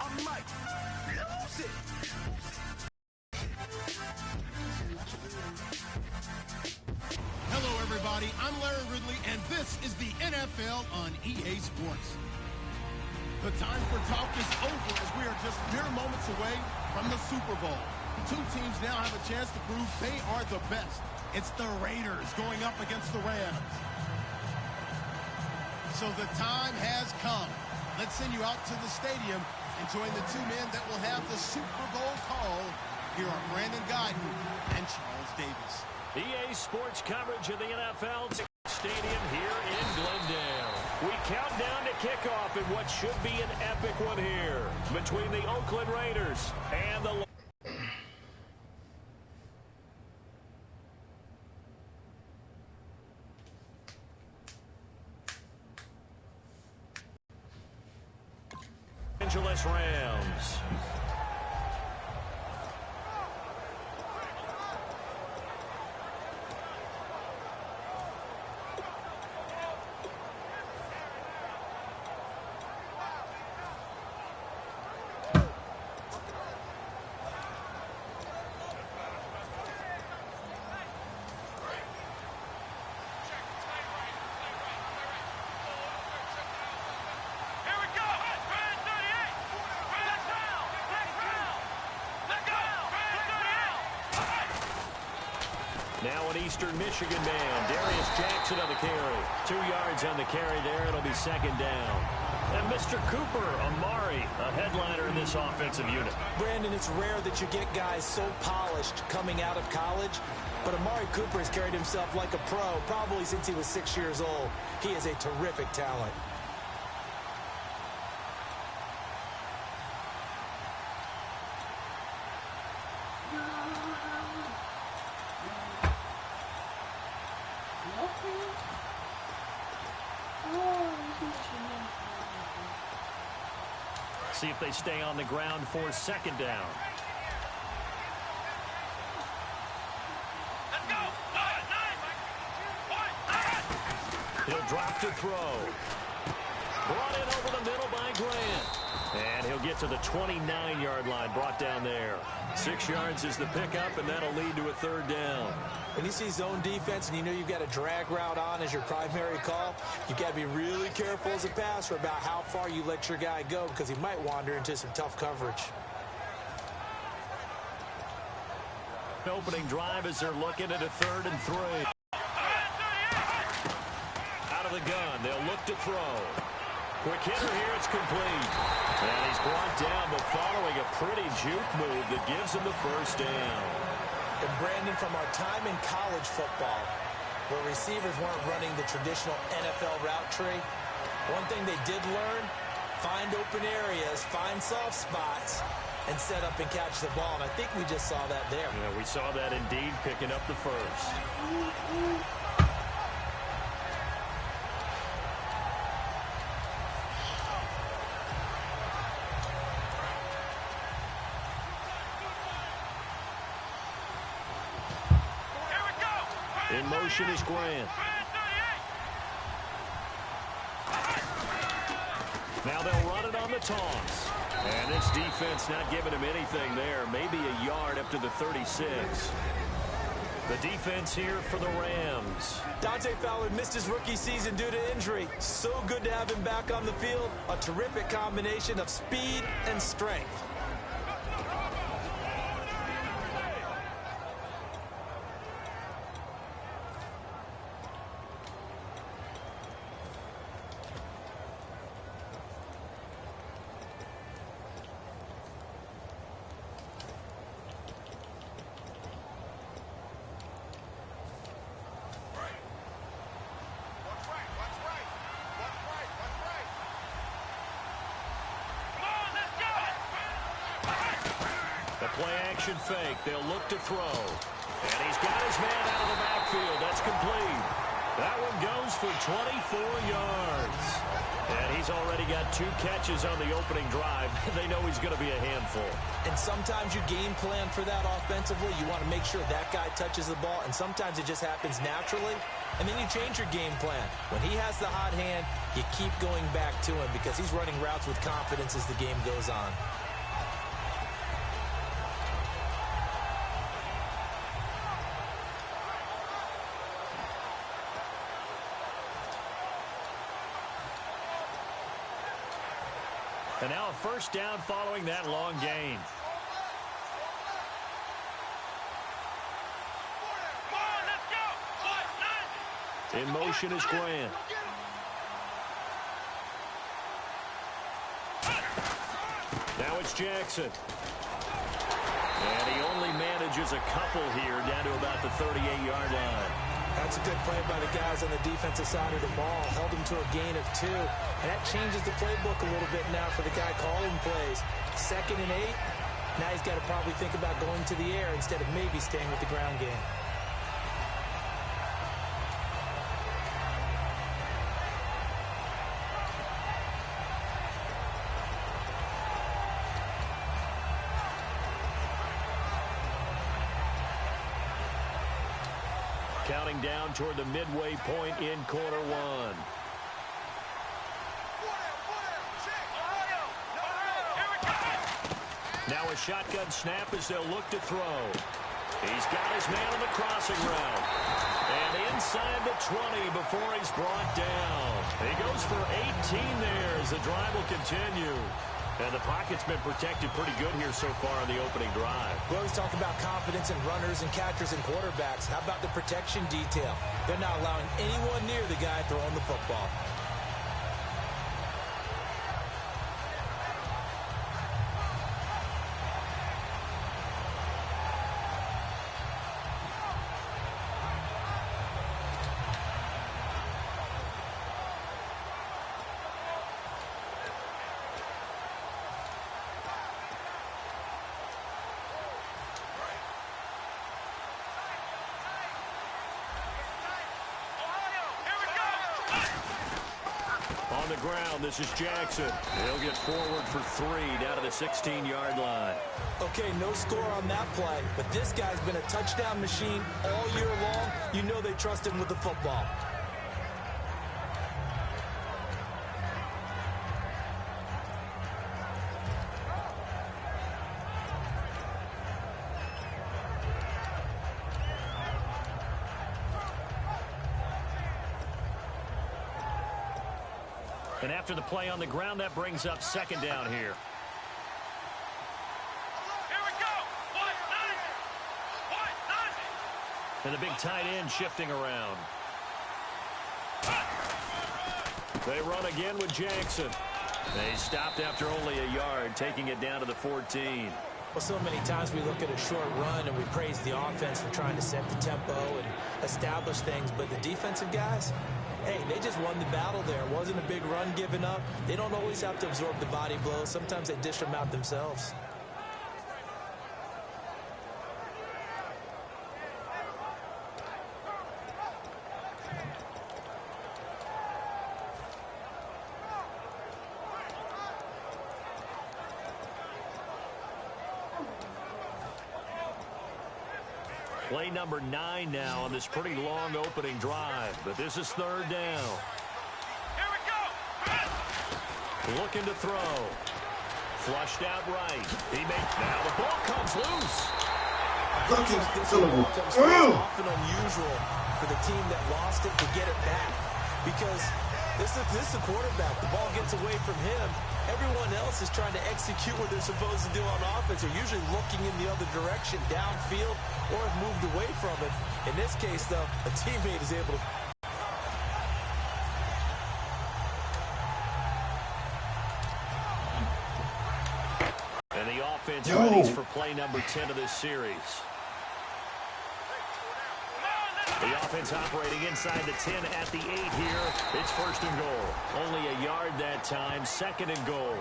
I might lose it. Hello, everybody. I'm Larry Ridley, and this is the NFL on EA Sports. The time for talk is over as we are just mere moments away from the Super Bowl. Two teams now have a chance to prove they are the best. It's the Raiders going up against the Rams. So the time has come. Let's send you out to the stadium and join the two men that will have the Super Bowl call. Here are Brandon Guyton and Charles Davis. EA Sports coverage of the NFL Stadium here in Glendale. We count down to kickoff in what should be an epic one here between the Oakland Raiders and the Los Angeles Rams. Now an Eastern Michigan man, Darius Jackson on the carry. 2 yards on the carry there. It'll be second down. And Mr. Cooper Amari, a headliner in this offensive unit. Brandon, it's rare that you get guys so polished coming out of college, but Amari Cooper has carried himself like a pro probably since he was 6 years old. He is a terrific talent. See if they stay on the ground for second down. Let's go. He'll drop to throw. Brought in over the middle by Grant. And he'll get to the 29-yard line, brought down there. 6 yards is the pickup, and that'll lead to a third down. When you see zone defense and you know you've got a drag route on as your primary call, you've got to be really careful as a passer about how far you let your guy go because he might wander into some tough coverage. Opening drive as they're looking at a 3rd and 3. Out of the gun, they'll look to throw. Quick hitter here, it's complete. And he's brought down, but following a pretty juke move that gives him the first down. And Brandon, from our time in college football, where receivers weren't running the traditional NFL route tree, one thing they did learn, find open areas, find soft spots, and set up and catch the ball. And I think we just saw that there. Yeah, we saw that indeed, picking up the first. In motion is Grant. Now they'll run it on the toss. And this defense not giving him anything there. Maybe a yard up to the 36. The defense here for the Rams. Dante Fowler missed his rookie season due to injury. So good to have him back on the field. A terrific combination of speed and strength. Play-action fake. They'll look to throw. And he's got his man out of the backfield. That's complete. That one goes for 24 yards. And he's already got 2 catches on the opening drive. They know he's going to be a handful. And sometimes you game plan for that offensively. You want to make sure that guy touches the ball, and sometimes it just happens naturally. And then you change your game plan. When he has the hot hand, you keep going back to him because he's running routes with confidence as the game goes on. And now a first down following that long gain. In motion is Grant. Now it's Jackson. And he only manages a couple here down to about the 38-yard line. That's a good play by the guys on the defensive side of the ball. Held him to a gain of 2. And that changes the playbook a little bit now for the guy calling plays. 2nd and 8. Now he's got to probably think about going to the air instead of maybe staying with the ground game. Counting down toward the midway point in quarter 1. Now a shotgun snap as they'll look to throw. He's got his man on the crossing route. And inside the 20 before he's brought down. He goes for 18 there as the drive will continue. And the pocket's been protected pretty good here so far on the opening drive. We always talk about confidence in runners and catchers and quarterbacks. How about the protection detail? They're not allowing anyone near the guy throwing the football. On the ground, this is Jackson. He'll get forward for 3 down to the 16-yard line. Okay, no score on that play, but this guy's been a touchdown machine all year long. You know they trust him with the football. And after the play on the ground, that brings up 2nd down here. Here we go. And the big tight end shifting around. They run again with Jackson. They stopped after only a yard, taking it down to the 14. Well, so many times we look at a short run and we praise the offense for trying to set the tempo and establish things, but the defensive guys, hey, they just won the battle there. It wasn't a big run given up. They don't always have to absorb the body blows. Sometimes they dish them out themselves. Play number 9 now on this pretty long opening drive, but this is 3rd down. Here we go. Looking to throw. Flushed out right. Now the ball comes loose. It's often unusual for the team that lost it to get it back because this is a quarterback. The ball gets away from him. Everyone else is trying to execute what they're supposed to do on offense. They're usually looking in the other direction, downfield, or have moved away from it. In this case, though, a teammate is able to. And the offense readies for play number 10 of this series. The offense operating inside the 10 at the 8 here. It's first and goal. Only a yard that time, second and goal.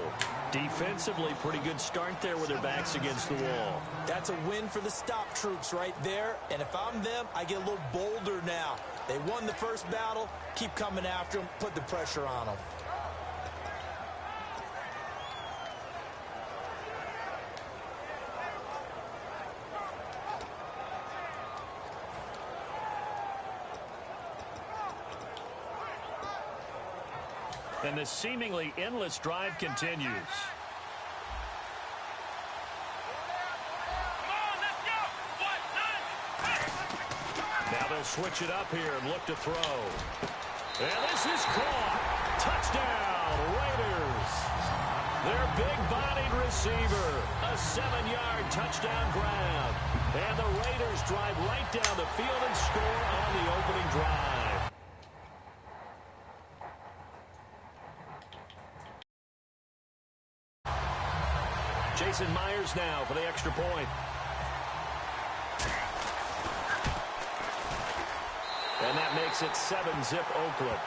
Defensively, pretty good start there with their backs against the wall. That's a win for the stop troops right there. And if I'm them, I get a little bolder now. They won the first battle. Keep coming after them. Put the pressure on them. And the seemingly endless drive continues. Now they'll switch it up here and look to throw. And this is caught. Touchdown, Raiders. Their big-bodied receiver. A 7-yard touchdown grab. And the Raiders drive right down the field and score on the opening drive. Jason Myers now for the extra point. And that makes it 7-zip Oakland.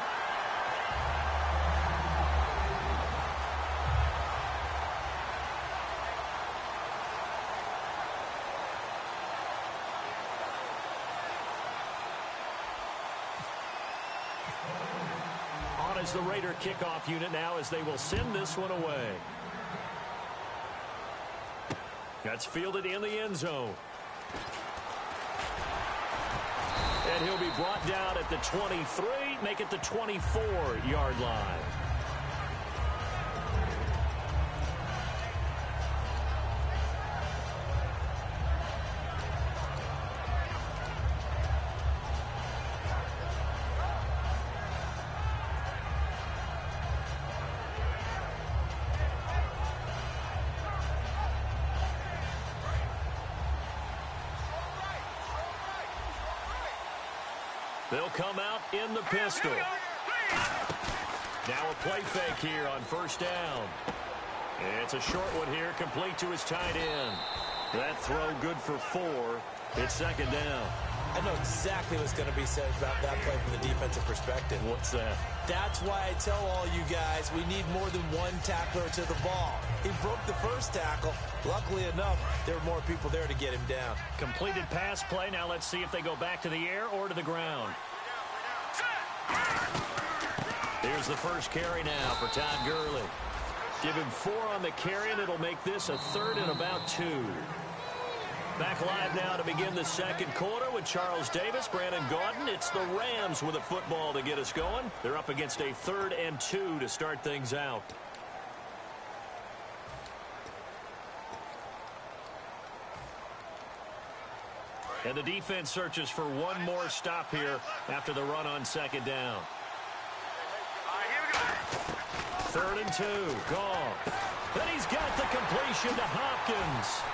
On is the Raider kickoff unit now as they will send this one away. That's fielded in the end zone. And he'll be brought down at the 23, make it the 24-yard line. They'll come out in the pistol. Now a play fake here on first down. It's a short one here, complete to his tight end. That throw good for 4. It's second down. I know exactly what's going to be said about that play from the defensive perspective. What's that? That's why I tell all you guys we need more than one tackler to the ball. He broke the first tackle. Luckily enough, there were more people there to get him down. Completed pass play. Now let's see if they go back to the air or to the ground. Here's the first carry now for Todd Gurley. Give him 4 on the carry, and it'll make this a 3rd and about 2. Back live now to begin the second quarter with Charles Davis, Brandon Gaudin. It's the Rams with a football to get us going. They're up against a 3rd and 2 to start things out. And the defense searches for one more stop here after the run on second down. 3rd and 2, Goff. Then he's got the completion to Hopkins.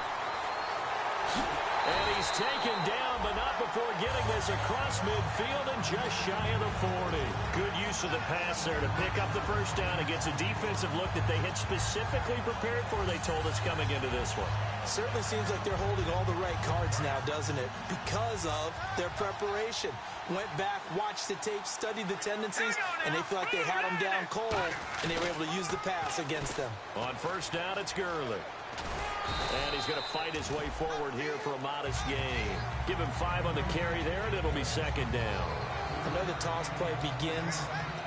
And he's taken down, but not before getting this across midfield and just shy of the 40. Good use of the pass there to pick up the first down against a defensive look that they had specifically prepared for, they told us, coming into this one. Certainly seems like they're holding all the right cards now, doesn't it? Because of their preparation. Went back, watched the tape, studied the tendencies, and they feel like they had them down cold, and they were able to use the pass against them. On first down, it's Gurley. And he's going to fight his way forward here for a modest gain. Give him 5 on the carry there, and it'll be second down. I know the toss play begins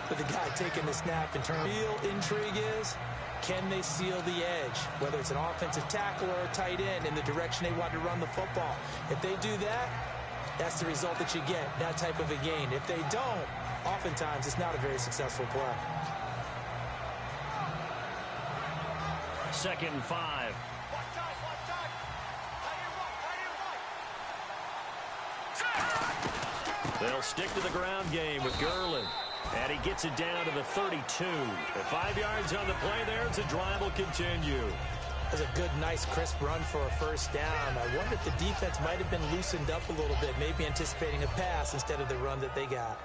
with the guy taking the snap. In terms of real intrigue is, can they seal the edge? Whether it's an offensive tackle or a tight end in the direction they want to run the football. If they do that, that's the result that you get, that type of a gain. If they don't, oftentimes it's not a very successful play. 2nd and 5. They'll stick to the ground game with Gurley. And he gets it down to the 32. At 5 yards on the play there, the drive will continue. That's a good, nice, crisp run for a first down. I wonder if the defense might have been loosened up a little bit, maybe anticipating a pass instead of the run that they got.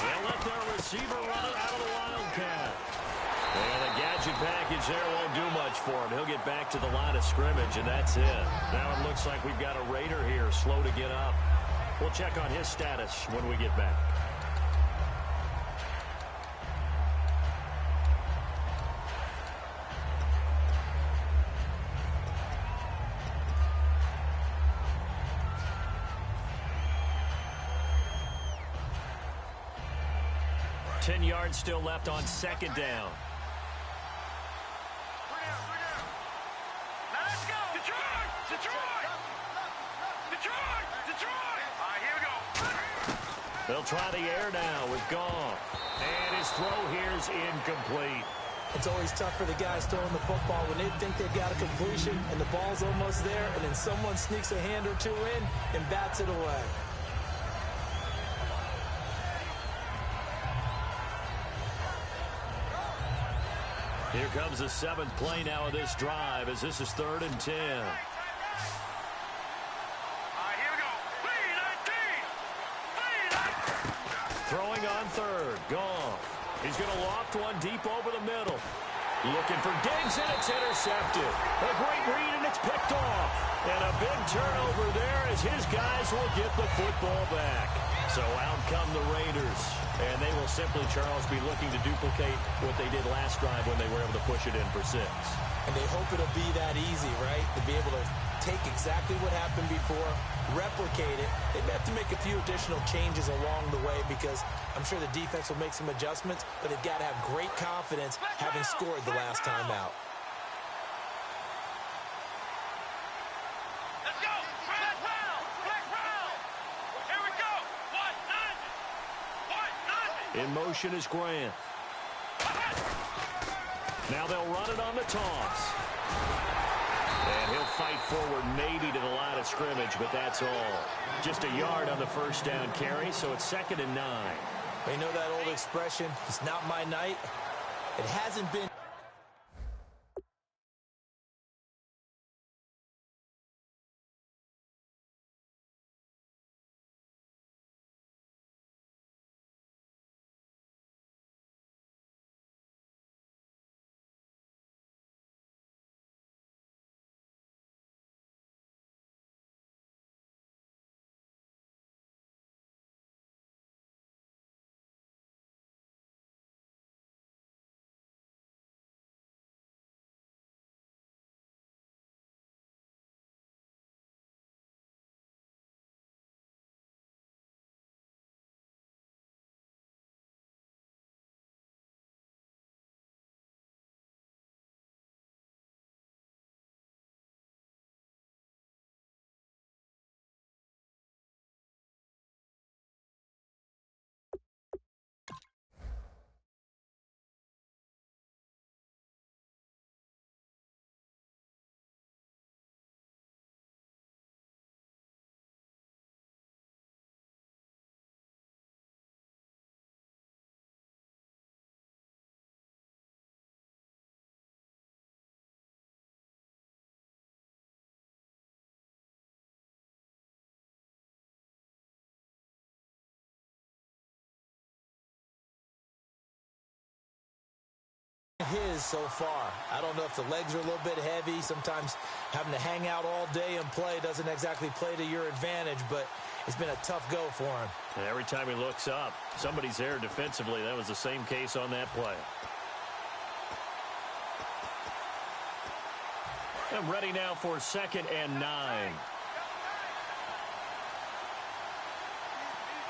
They'll let their receiver run it out of the Wildcat. And the gadget package there won't do much for him. He'll get back to the line of scrimmage, and that's it. Now it looks like we've got a Raider here, slow to get up. We'll check on his status when we get back. Ten yards still left on second down. Now let's go. Detroit! Detroit! Detroit! Detroit! All right, here we go. They'll try the air now with Goff. And his throw here is incomplete. It's always tough for the guys throwing the football when they think they've got a completion and the ball's almost there, and then someone sneaks a hand or two in and bats it away. Here comes the seventh play now of this drive as this is 3rd and 10. All right, here we go. Throwing on third. Goff. He's going to loft one deep over the middle. Looking for Diggs, and it's intercepted. A great read, and it's picked off. And a big turnover there as his guys will get the football back. So out come the Raiders. And they will simply, Charles, be looking to duplicate what they did last drive when they were able to push it in for 6. And they hope it'll be that easy, right? To be able to take exactly what happened before, replicate it. They may have to make a few additional changes along the way because I'm sure the defense will make some adjustments, but they've got to have great confidence having scored the last time out. Let's go. Flag round. Flag round. Here we go. 1-9. In motion is Grant. Now they'll run it on the toss. And he'll fight forward maybe to the line of scrimmage, but that's all. Just a yard on the first down carry, so it's 2nd and 9. You know that old expression, it's not my night? It hasn't been. His so far. I don't know if the legs are a little bit heavy. Sometimes having to hang out all day and play doesn't exactly play to your advantage, but it's been a tough go for him. And every time he looks up, somebody's there defensively. That was the same case on that play. I'm ready now for 2nd and 9. Come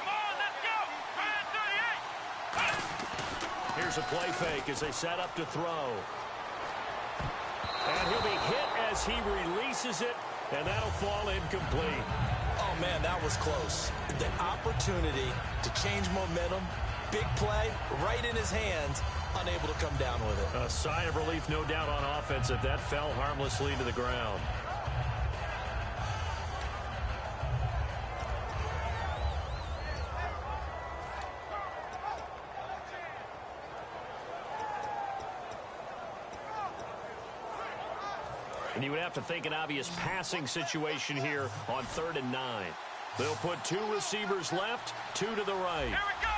on, let's go. Ryan 38. Here's a play fake as they set up to throw. And he'll be hit as he releases it, and that'll fall incomplete. Oh, man, that was close. The opportunity to change momentum, big play, right in his hands, unable to come down with it. A sigh of relief, no doubt, on offense that that fell harmlessly to the ground. And you would have to think an obvious passing situation here on 3rd and 9. They'll put 2 receivers left, 2 to the right. Here we go. 1,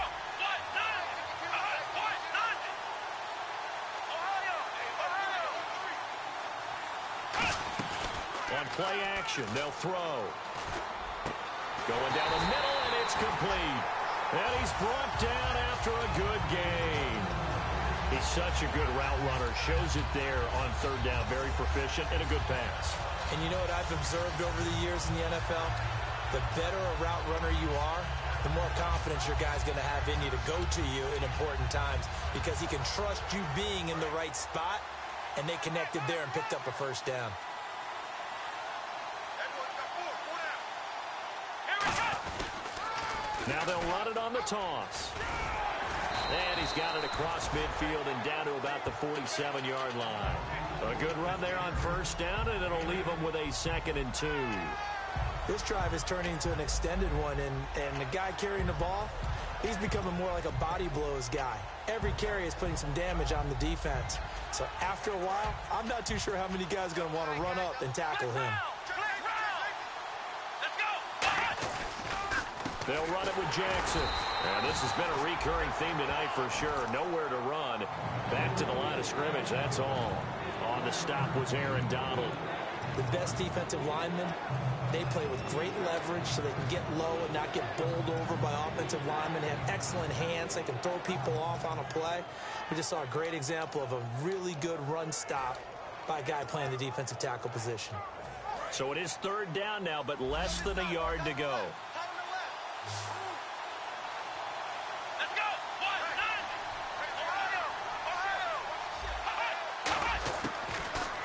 On play action, they'll throw. Going down the middle, and it's complete. And he's brought down after a good gain. He's such a good route runner. Shows it there on third down. Very proficient and a good pass. And you know what I've observed over the years in the NFL? The better a route runner you are, the more confidence your guy's going to have in you to go to you in important times because he can trust you being in the right spot, and they connected there and picked up a first down. Now they'll run it on the toss. And he's got it across midfield and down to about the 47-yard line. A good run there on first down, and it'll leave him with a 2nd and 2. This drive is turning into an extended one, and the guy carrying the ball, he's becoming more like a body blows guy. Every carry is putting some damage on the defense. So after a while, I'm not too sure how many guys are going to want to run up and tackle him. They'll run it with Jackson. And this has been a recurring theme tonight for sure. Nowhere to run. Back to the line of scrimmage, that's all. On the stop was Aaron Donald. The best defensive linemen, they play with great leverage so they can get low and not get bowled over by offensive linemen. They have excellent hands. They can throw people off on a play. We just saw a great example of a really good run stop by a guy playing the defensive tackle position. So it is third down now, but less than a yard to go.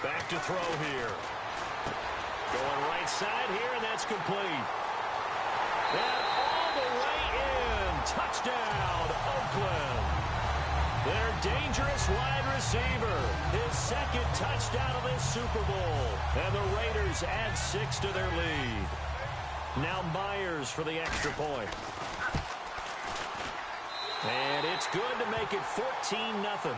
Back to throw here. Going right side here, and that's complete. And all the way in. Touchdown, Oakland. Their dangerous wide receiver. His 2nd touchdown of this Super Bowl. And the Raiders add 6 to their lead. Now Myers for the extra point. And it's good to make it 14-0.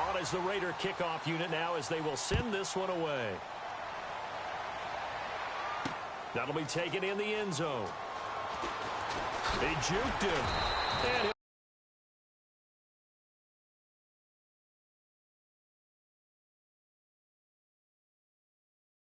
On as the Raider kickoff unit now as they will send this one away. That'll be taken in the end zone. They juked him. And